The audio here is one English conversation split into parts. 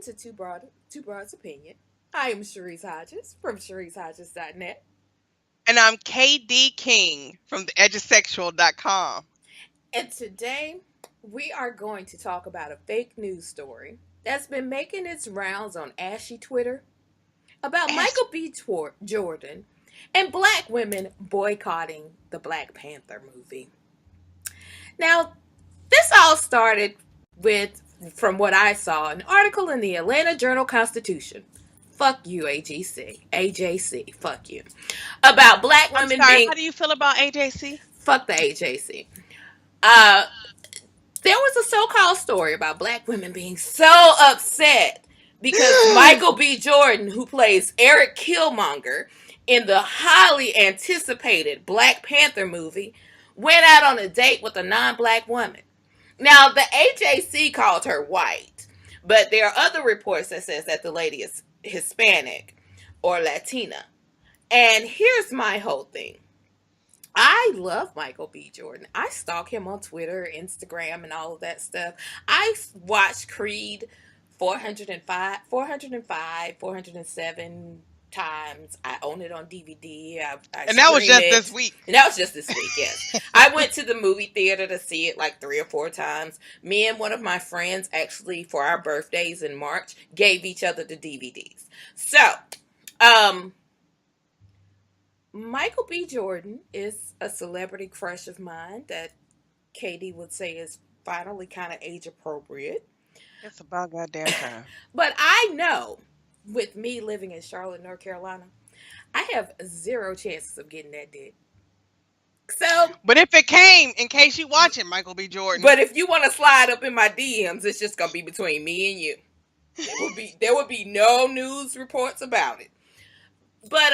to Two Broads Opinion. I am Cherise Hodges from CherisHodges.net. And I'm KD King from theedgesexual.com. And today we are going to talk about a fake news story that's been making its rounds on ashy Twitter about Ash, Michael B. Jordan and black women boycotting the Black Panther movie. Now, this all started with, from what I saw, an article in the Atlanta Journal Constitution. Fuck you, AGC. AJC. Fuck you. About black I'm women sorry, being. how do you feel about AJC? Fuck the AJC. Uh, there was a so-called story about black women being so upset because Michael B. Jordan, who plays Eric Killmonger in the highly anticipated Black Panther movie, went out on a date with a non-black woman. Now, the AJC called her white, but there are other reports that says that the lady is Hispanic or Latina. And here's my whole thing. I love Michael B. Jordan. I stalk him on Twitter, Instagram, and all of that stuff. I watched Creed 407 times. I own it on DVD. I And that was stream just it. this week. And that was just this week, yes. I went to the movie theater to see it like 3 or 4 times. Me and one of my friends, actually, for our birthdays in March, gave each other the DVDs. So, Michael B. Jordan is a celebrity crush of mine that Katie would say is finally kind of age appropriate. It's about goddamn time. But I know, with me living in Charlotte, North Carolina, I have zero chances of getting that dick. So, But if it came, in case you watching Michael B. Jordan, but if you want to slide up in my DMs, it's just gonna be between me and you. There would be no news reports about it. But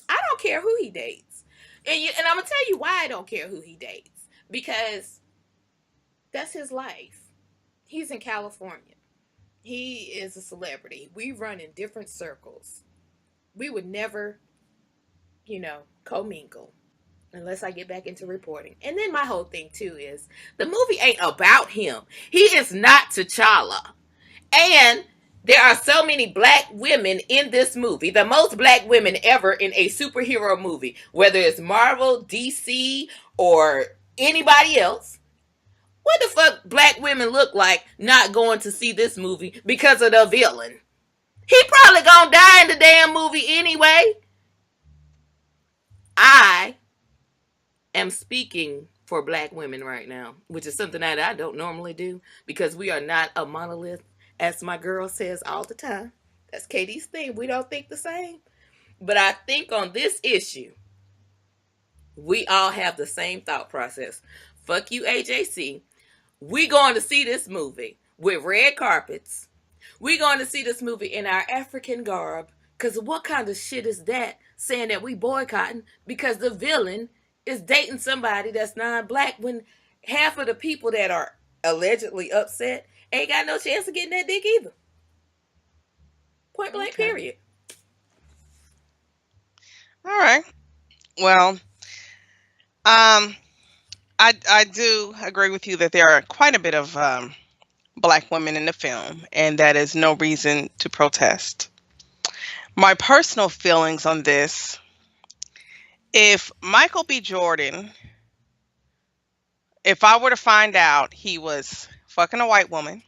I don't care who he dates. And I'm going to tell you why I don't care who he dates. Because that's his life. He's in California. He is a celebrity. We run in different circles. We would never, commingle unless I get back into reporting. And then my whole thing, too, is the movie ain't about him. He is not T'Challa. And there are so many black women in this movie, the most black women ever in a superhero movie, whether it's Marvel, DC, or anybody else. What the fuck black women look like not going to see this movie because of the villain? He probably gonna die in the damn movie anyway. I am speaking for black women right now, which is something that I don't normally do because we are not a monolith, as my girl says all the time. That's Katie's thing. We don't think the same. But I think on this issue, we all have the same thought process. Fuck you, AJC. We going to see this movie with red carpets. We going to see this movie in our African garb. Because what kind of shit is that saying that we boycotting because the villain is dating somebody that's non-black when half of the people that are allegedly upset ain't got no chance of getting that dick either. Point blank, okay. period. All right. Well, I do agree with you that there are quite a bit of black women in the film, and that is no reason to protest. My personal feelings on this: if Michael B. Jordan, if I were to find out he was fucking a white woman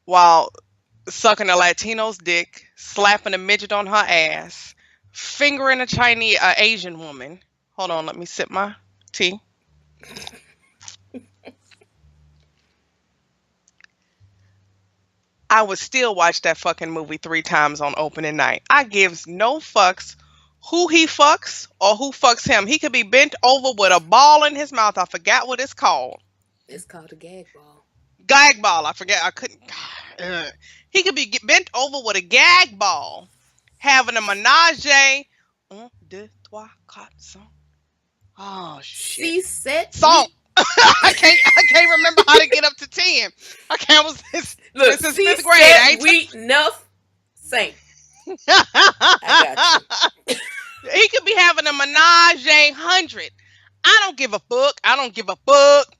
while sucking a Latino's dick, slapping a midget on her ass, fingering a Chinese, Asian woman. Hold on, let me sip my tea. I would still watch that fucking movie 3 times on opening night. I gives no fucks who he fucks or who fucks him. He could be bent over with a ball in his mouth. I forgot what it's called. It's called a gag ball. Gag ball. I forget. I couldn't. He could be bent over with a gag ball, having a menage. 1, 2, 3, 4, 5. Oh shit. She said Song. I can't remember how to get up to 10. I can't. Look, this is she 5th grade. said Ain't we enough. Same. I got you. He could be having a menage 100. I don't give a fuck. I don't give a fuck.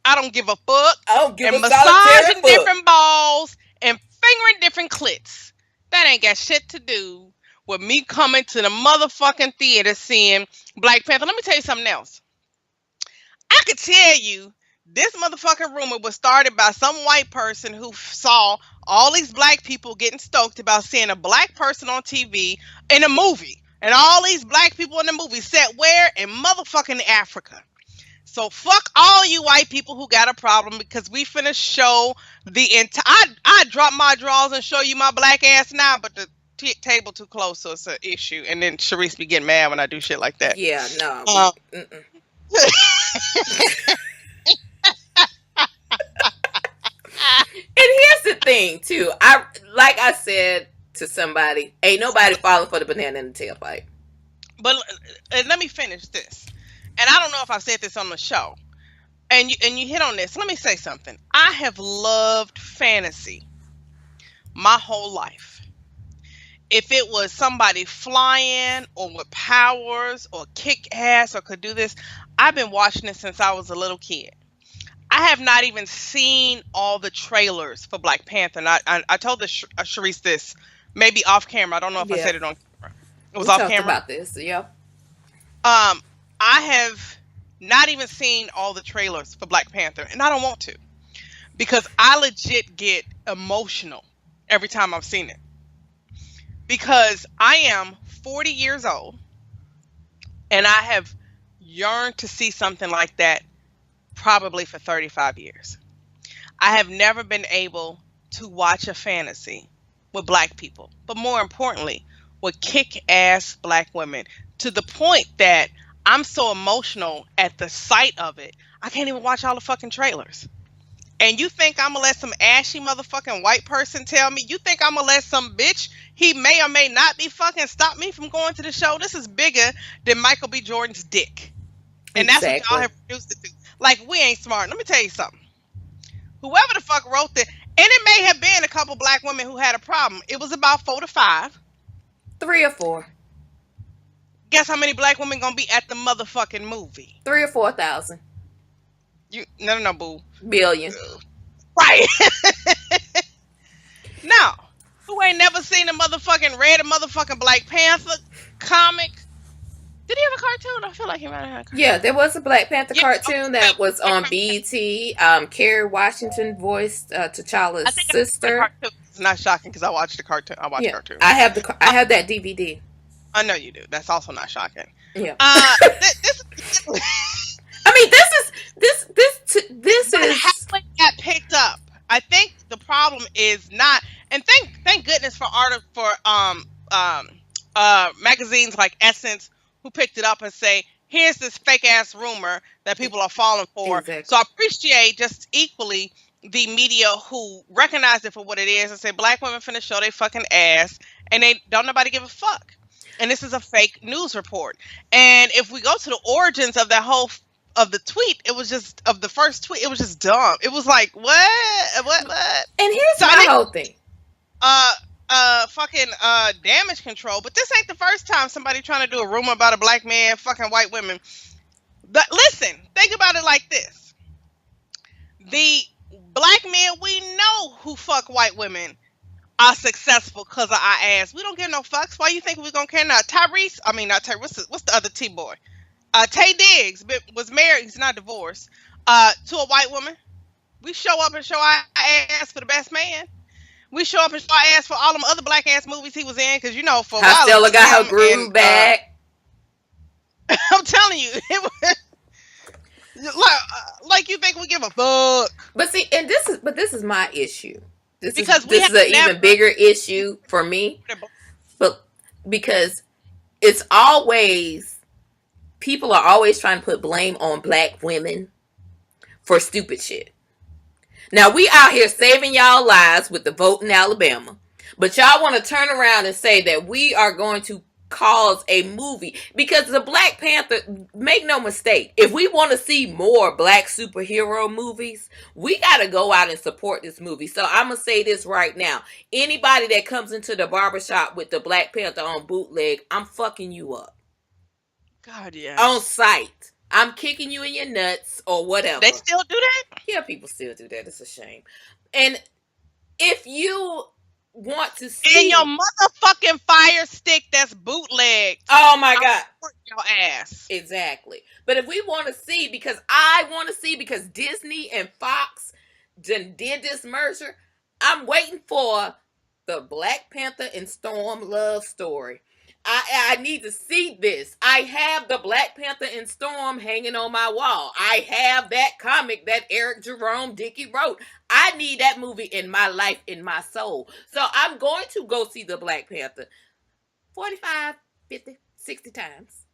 I don't give a fuck. I don't give And a solitary massaging fuck. different balls and fingering different clits. That ain't got shit to do with me coming to the motherfucking theater seeing Black Panther. Let me tell you something else. I could tell you this motherfucking rumor was started by some white person who saw all these black people getting stoked about seeing a black person on TV in a movie. And all these black people in the movie set where? In motherfucking Africa. So fuck all you white people who got a problem because we finna show the entire. I drop my drawers and show you my black ass now, but the table too close, so it's an issue. And then Cherise be getting mad when I do shit like that. Yeah, no. Um, And here's the thing, too. Like I said to somebody, ain't nobody falling for the banana in the tailpipe. but let me finish this. And I don't know if I've said this on the show. And you hit on this. Let me say something. I have loved fantasy my whole life. If it was somebody flying or with powers or kick ass or could do this, I've been watching it since I was a little kid. I have not even seen all the trailers for Black Panther. And I told Sharice this maybe off camera. I don't know if I Yeah, said it on camera. It was we off talked camera. about this. Yeah. Um, I have not even seen all the trailers for Black Panther, and I don't want to because I legit get emotional every time I've seen it. Because I am 40 years old and I have yearned to see something like that probably for 35 years. I have never been able to watch a fantasy with black people, but more importantly, with kick-ass black women to the point that I'm so emotional at the sight of it, I can't even watch all the fucking trailers. And you think I'm gonna let some ashy motherfucking white person tell me? You think I'm gonna let some bitch he may or may not be fucking stop me from going to the show? This is bigger than Michael B. Jordan's dick. And that's what y'all Exactly. have produced it to. Like, we ain't smart. Let me tell you something. Whoever the fuck wrote this, and it may have been a couple black women who had a problem. It was about 4 to 5. 3 or 4. Guess how many black women gonna be at the motherfucking movie? 3 or 4,000 No, boo. billion. Right. Now, who ain't never seen read a motherfucking Black Panther comic? Did he have a cartoon? I feel like he might have had a cartoon. Yeah, there was a Black Panther Yeah, cartoon that was okay. on BET. Kerry Washington voiced I T'Challa's think it's a sister. cartoon. It's not shocking because I watched the cartoon. I watched Yeah, cartoons. I have that DVD. I know you do. That's also not shocking. Yeah. This I mean, this but how is it got picked up. I think the problem is not, and thank goodness for magazines like Essence who picked it up and say, here's this fake ass rumor that people are falling for. exactly. So I appreciate just equally the media who recognize it for what it is and say black women finna show they fucking ass and they don't nobody give a fuck. And this is a fake news report. And if we go to the origins of that whole of the tweet, it was just of the first tweet, it was just dumb. It was like, what? And here's So my whole thing. Fucking damage control. But this ain't the first time somebody trying to do a rumor about a black man fucking white women. Listen, think about it like this. The black men we know who fuck white women are successful because of our ass. We don't give no fucks. Why you think we gonna care now? Tyrese, I mean not Tyrese. What's the other T boy? Tay Diggs was married. He's not divorced. To a white woman. We show up and show our ass for the best man. We show up and show our ass for all them other black ass movies he was in. Because you know for a How while Stella got her groove and, back. I'm telling you, it was like you think we give a fuck? But see, and this is my issue. Because this is an even bigger issue for me. But because it's always people are always trying to put blame on black women for stupid shit. Now we out here saving y'all lives with the vote in Alabama, but y'all want to turn around and say that we are going to cause a movie because the Black Panther, make no mistake, if we want to see more black superhero movies, we got to go out and support this movie. So I'm going to say this right now. Anybody that comes into the barbershop with the Black Panther on bootleg, I'm fucking you up. God, yeah. On sight. I'm kicking you in your nuts or They whatever. still do that? Yeah, people still do that. It's a shame. And if you want to And your see, motherfucking fire stick that's bootlegged. oh my I'll God, report your ass. exactly. But if we want to see, because I want to see, because Disney and Fox did this merger, I'm waiting for the Black Panther and Storm love story. I need to see this. I have the Black Panther and Storm hanging on my wall. I have that comic that Eric Jerome Dickey wrote. I need that movie in my life, in my soul. So I'm going to go see the Black Panther 45, 50, 60 times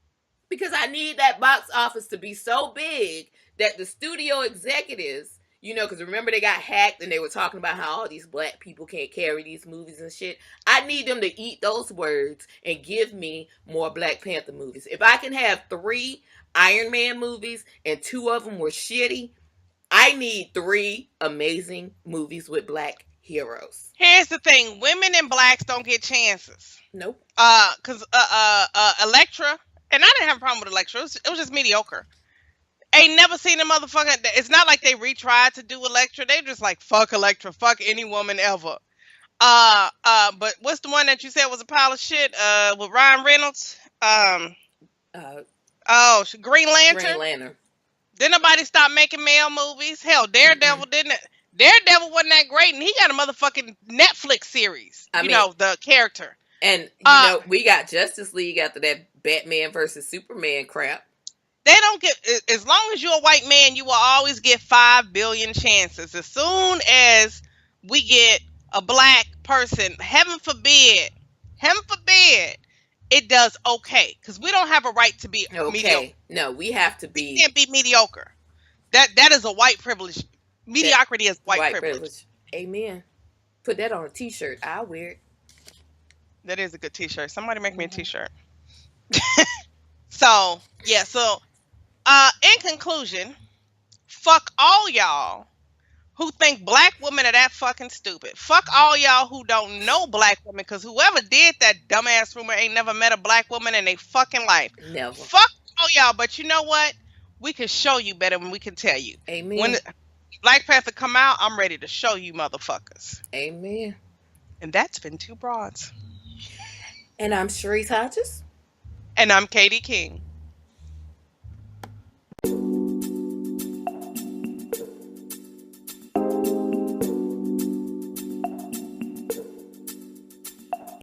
because I need that box office to be so big that the studio executives, because remember they got hacked and they were talking about how all these black people can't carry these movies and shit. I need them to eat those words and give me more Black Panther movies. If I can have 3 Iron Man movies and 2 of them were shitty, I need 3 amazing movies with black heroes. Here's the thing: women and blacks don't get chances. Nope. Cause Electra, and I didn't have a problem with Electra. It was just mediocre. Ain't never seen a motherfucker. It's not like they retried to do Electra. They just like fuck Electra, fuck any woman ever. But what's the one that you said was a pile of shit? With Ryan Reynolds. Uh, Green Green Lantern. Lantern. Didn't nobody stop making male movies? Hell, Daredevil didn't. Daredevil wasn't that great, and he got a motherfucking Netflix series. I mean, The character. and we got Justice League after that Batman versus Superman crap. They don't get, as long as you're a white man, you will always get 5 billion chances. As soon as we get a black person, heaven forbid, it does okay, because we don't have a right to be mediocre. Okay, no, we have to We be can't be mediocre. That is a white privilege. Mediocrity is white privilege. Amen. Put that on a T-shirt. I'll wear it. That is a good T-shirt. Somebody make me a Mhm. T-shirt. So yeah. So in conclusion, fuck all y'all who think black women are that fucking stupid. Fuck all y'all who don't know black women, because whoever did that dumbass rumor ain't never met a black woman in their fucking life. Never. Fuck all y'all. But you know what? We can show you better than we can tell you. Amen. When Black Panther come out, I'm ready to show you motherfuckers. Amen. And that's been Two Broads. And I'm Cherise Hodges. And I'm Katie King.